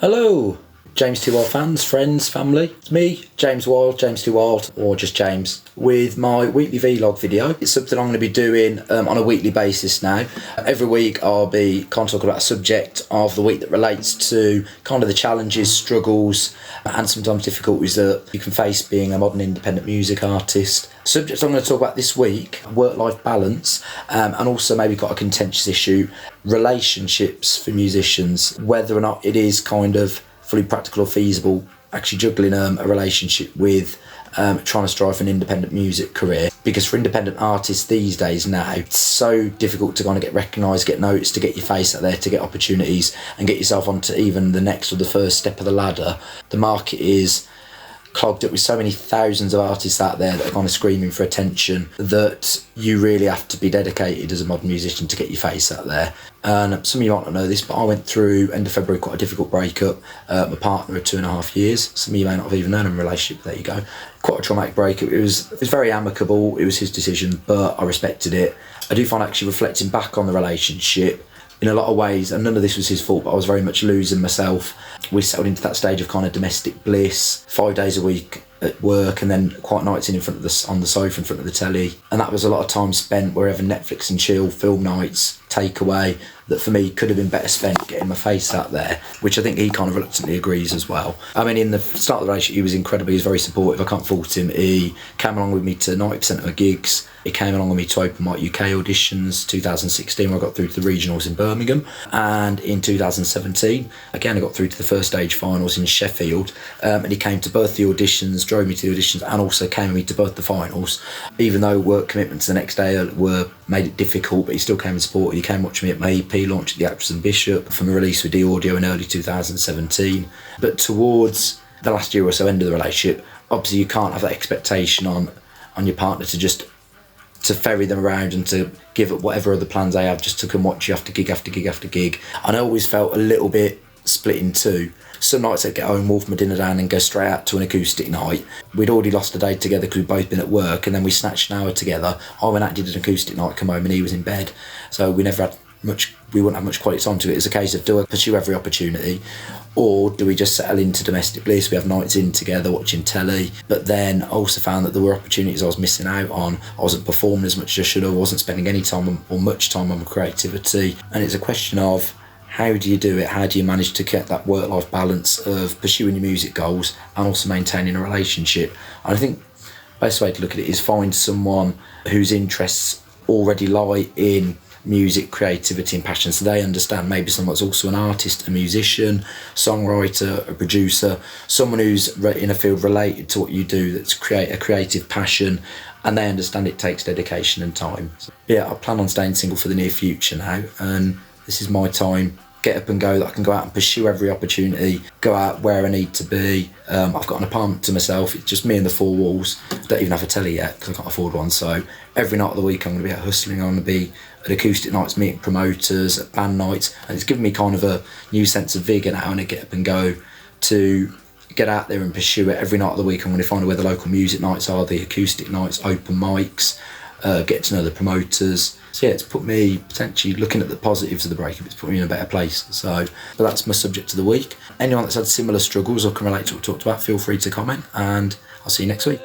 Hello, James T Wilde fans, friends, family. It's me, James Wilde, James T Wilde, or just James, with my weekly vlog video. It's something I'm going to be doing on a weekly basis now. Every week I'll be kind of talking about a subject of the week that relates to kind of the challenges, struggles, and sometimes difficulties that you can face being a modern independent music artist. Subjects I'm going to talk about this week: work-life balance, and also maybe got a contentious issue, relationships for musicians, whether or not it is kind of fully practical or feasible actually juggling a relationship with trying to strive for an independent music career. Because for independent artists these days now, it's so difficult to kind of get recognised, get noticed, to get your face out there, to get opportunities and get yourself onto even the next or the first step of the ladder. The market is clogged up with so many thousands of artists out there that are kind of screaming for attention that you really have to be dedicated as a modern musician to get your face out there. And some of you might not know this, but I went through, end of February, quite a difficult breakup. My partner of 2.5 years. Some of you may not have even known I'm in a relationship, there you go. Quite a traumatic breakup. It was very amicable, it was his decision, but I respected it. I do find actually reflecting back on the relationship, in a lot of ways, and none of this was his fault, but I was very much losing myself. We settled into that stage of kind of domestic bliss, 5 days a week at work, and then quite nights in front of on the sofa in front of the telly. And that was a lot of time spent wherever, Netflix and chill, film nights, takeaway, that for me could have been better spent getting my face out there, which I think he kind of reluctantly agrees as well. I mean, in the start of the relationship, he was incredible, he was very supportive, I can't fault him. He came along with me to 90% of my gigs. He came along with me to Open Mic UK auditions, 2016, where I got through to the regionals in Birmingham. And in 2017, again, I got through to the first stage finals in Sheffield. And he came to both the auditions, drove me to the auditions, and also came with me to both the finals. Even though work commitments the next day made it difficult, but he still came and supported. He came watching me at my EP launch at the Actress and Bishop, from a release with D-Audio in early 2017. But towards the last year or so, end of the relationship, obviously you can't have that expectation on your partner to ferry them around and to give up whatever other plans they have just to come watch you after gig after gig after gig. And I always felt a little bit split in two. Some nights I'd get home, wolf my dinner down and go straight out to an acoustic night. We'd already lost a day together because we'd both been at work, and then we snatched an hour together. I went out and did an acoustic night, come home and he was in bed. So we wouldn't have much quality time to it. It's a case of, do I pursue every opportunity, or do we just settle into domestic bliss? We have nights in together watching telly. But then I also found that there were opportunities I was missing out on. I wasn't performing as much as I should have, I wasn't spending any time or much time on my creativity. And it's a question of, how do you do it? How do you manage to get that work-life balance of pursuing your music goals and also maintaining a relationship? And I think the best way to look at it is find someone whose interests already lie in music, creativity and passion, so they understand. Maybe someone that's also an artist, a musician, songwriter, a producer, someone who's in a field related to what you do, that's a creative passion, and they understand it takes dedication and time. So, yeah, I plan on staying single for the near future now, and this is my time. Get up and go, that I can go out and pursue every opportunity, go out where I need to be. I've got an apartment to myself, it's just me and the four walls. Don't even have a telly yet because I can't afford one. So every night of the week I'm going to be out hustling. I'm going to be at acoustic nights, meeting promoters, at band nights, and it's given me kind of a new sense of vigour now, and I get up and go to get out there and pursue it. Every night of the week I'm going to find out where the local music nights are, the acoustic nights, open mics, get to know the promoters. So yeah, it's put me, potentially looking at the positives of the breakup, it's put me in a better place. So, but that's my subject of the week. Anyone that's had similar struggles or can relate to what we talked about, feel free to comment, and I'll see you next week.